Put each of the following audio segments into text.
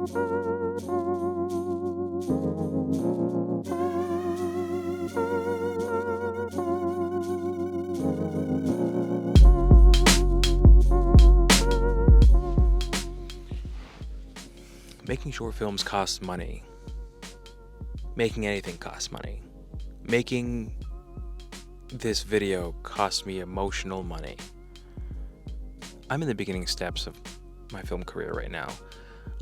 Making short films costs money. Making anything costs money. Making this video cost me emotional money. I'm in the beginning steps of my film career right now.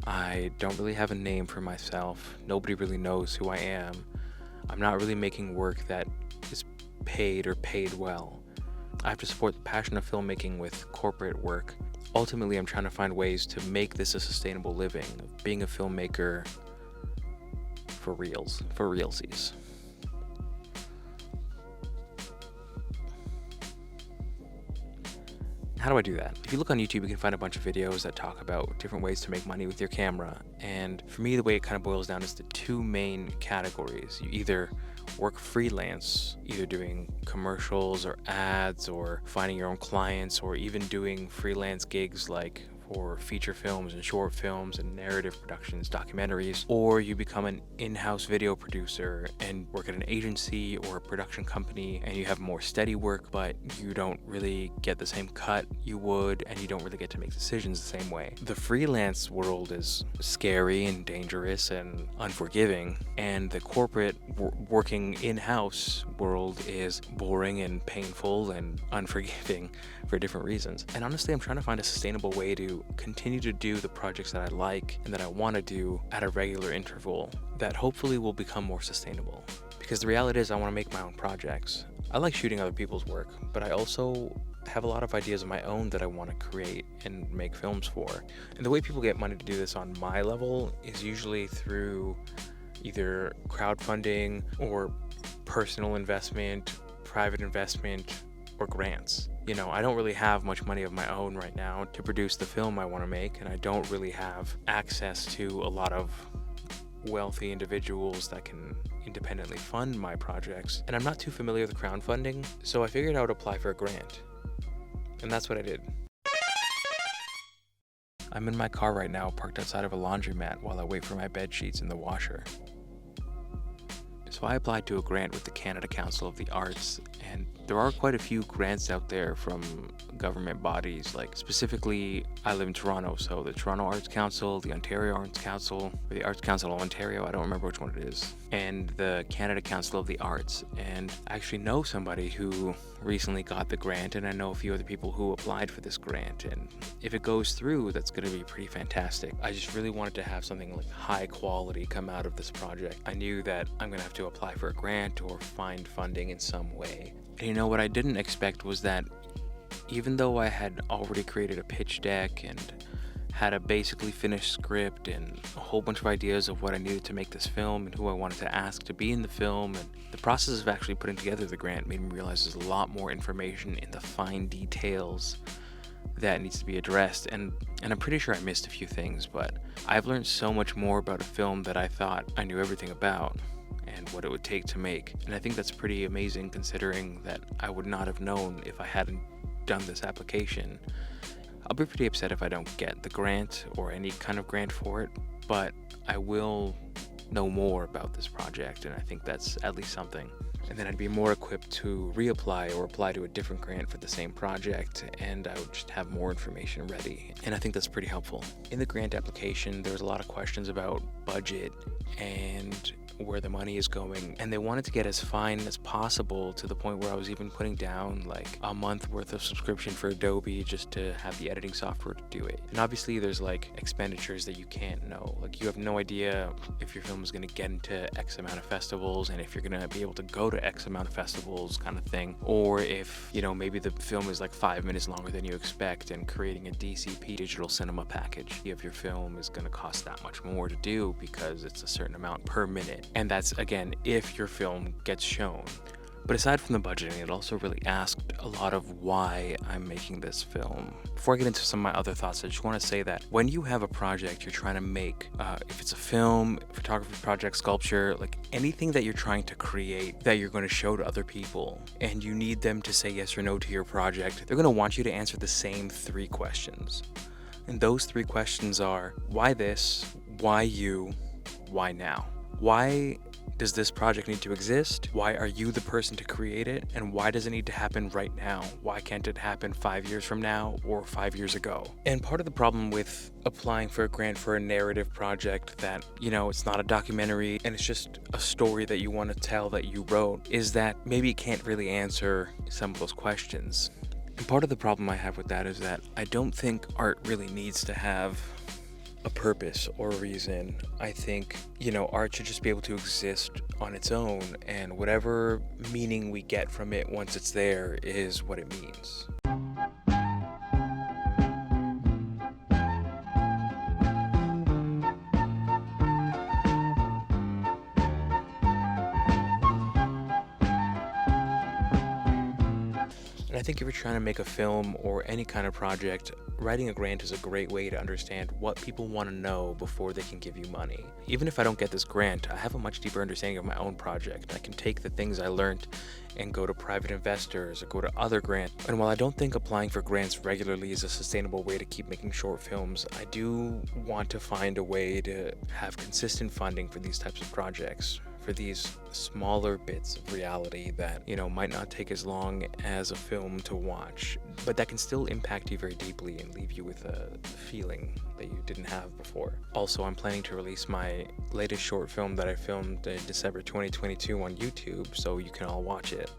I don't really have a name for myself. Nobody really knows who I am. I'm not really making work that is paid or paid well. I have to support the passion of filmmaking with corporate work. Ultimately, I'm trying to find ways to make this a sustainable living, of being a filmmaker for realsies. How do I do that? If you look on YouTube, you can find a bunch of videos that talk about different ways to make money with your camera. And for me, the way it kind of boils down is to two main categories. You either work freelance, either doing commercials or ads or finding your own clients, or even doing freelance gigs like for feature films and short films and narrative productions, documentaries, or you become an in-house video producer and work at an agency or a production company, and you have more steady work, but you don't really get the same cut you would, and you don't really get to make decisions the same way. The freelance world is scary and dangerous and unforgiving, and the corporate working in-house world is boring and painful and unforgiving for different reasons. And honestly, I'm trying to find a sustainable way to continue to do the projects that I like and that I want to do at a regular interval that hopefully will become more sustainable. Because the reality is I want to make my own projects. I like shooting other people's work, but I also have a lot of ideas of my own that I want to create and make films for. And the way people get money to do this on my level is usually through either crowdfunding or personal investment, private investment, or grants. You know, I don't really have much money of my own right now to produce the film I want to make, and I don't really have access to a lot of wealthy individuals that can independently fund my projects. And I'm not too familiar with crowdfunding, so I figured I would apply for a grant. And that's what I did. I'm in my car right now, parked outside of a laundromat while I wait for my bed sheets in the washer. So I applied to a grant with the Canada Council of the Arts, and there are quite a few grants out there from government bodies, like specifically I live in Toronto, so the Toronto Arts Council, the Ontario Arts Council, or the Arts Council of Ontario, I don't remember which one it is, and the Canada Council of the Arts. And I actually know somebody who recently got the grant, and I know a few other people who applied for this grant, and if it goes through, that's going to be pretty fantastic. I just really wanted to have something like high quality come out of this project. I knew that I'm going to have to apply for a grant or find funding in some way. And you know what I didn't expect was that even though I had already created a pitch deck and had a basically finished script and a whole bunch of ideas of what I needed to make this film and who I wanted to ask to be in the film, and the process of actually putting together the grant made me realize there's a lot more information in the fine details that needs to be addressed, and I'm pretty sure I missed a few things, but I've learned so much more about a film that I thought I knew everything about and what it would take to make. And I think that's pretty amazing, considering that I would not have known if I hadn't done this application. I'll be pretty upset if I don't get the grant or any kind of grant for it, but I will know more about this project, and I think that's at least something. And then I'd be more equipped to reapply or apply to a different grant for the same project, and I would just have more information ready. And I think that's pretty helpful. In the grant application, there was a lot of questions about budget and where the money is going, and they wanted to get as fine as possible, to the point where I was even putting down like a month worth of subscription for Adobe just to have the editing software to do it. And obviously there's like expenditures that you can't know, like you have no idea if your film is going to get into X amount of festivals and if you're going to be able to go to X amount of festivals, kind of thing, or if, you know, maybe the film is like 5 minutes longer than you expect, and creating a DCP digital cinema package of your film is going to cost that much more to do because it's a certain amount per minute. And that's, again, if your film gets shown. But aside from the budgeting, it also really asked a lot of why I'm making this film. Before I get into some of my other thoughts, I just want to say that when you have a project you're trying to make, if it's a film, photography project, sculpture, like anything that you're trying to create that you're going to show to other people, and you need them to say yes or no to your project, they're going to want you to answer the same 3 questions. And those 3 questions are, why this, Why you? Why now? Why does this project need to exist? Why are you the person to create it? And why does it need to happen right now? Why can't it happen 5 years from now or 5 years ago? And part of the problem with applying for a grant for a narrative project that, it's not a documentary and it's just a story that you want to tell that you wrote is that maybe it can't really answer some of those questions. And part of the problem I have with that is that I don't think art really needs to have a purpose or a reason. I think, art should just be able to exist on its own, and whatever meaning we get from it once it's there is what it means. And I think if you're trying to make a film or any kind of project, writing a grant is a great way to understand what people want to know before they can give you money. Even if I don't get this grant, I have a much deeper understanding of my own project. I can take the things I learned and go to private investors or go to other grants. And while I don't think applying for grants regularly is a sustainable way to keep making short films, I do want to find a way to have consistent funding for these types of projects, for these smaller bits of reality that, might not take as long as a film to watch, but that can still impact you very deeply and leave you with a feeling that you didn't have before. Also, I'm planning to release my latest short film that I filmed in December 2022 on YouTube, so you can all watch it.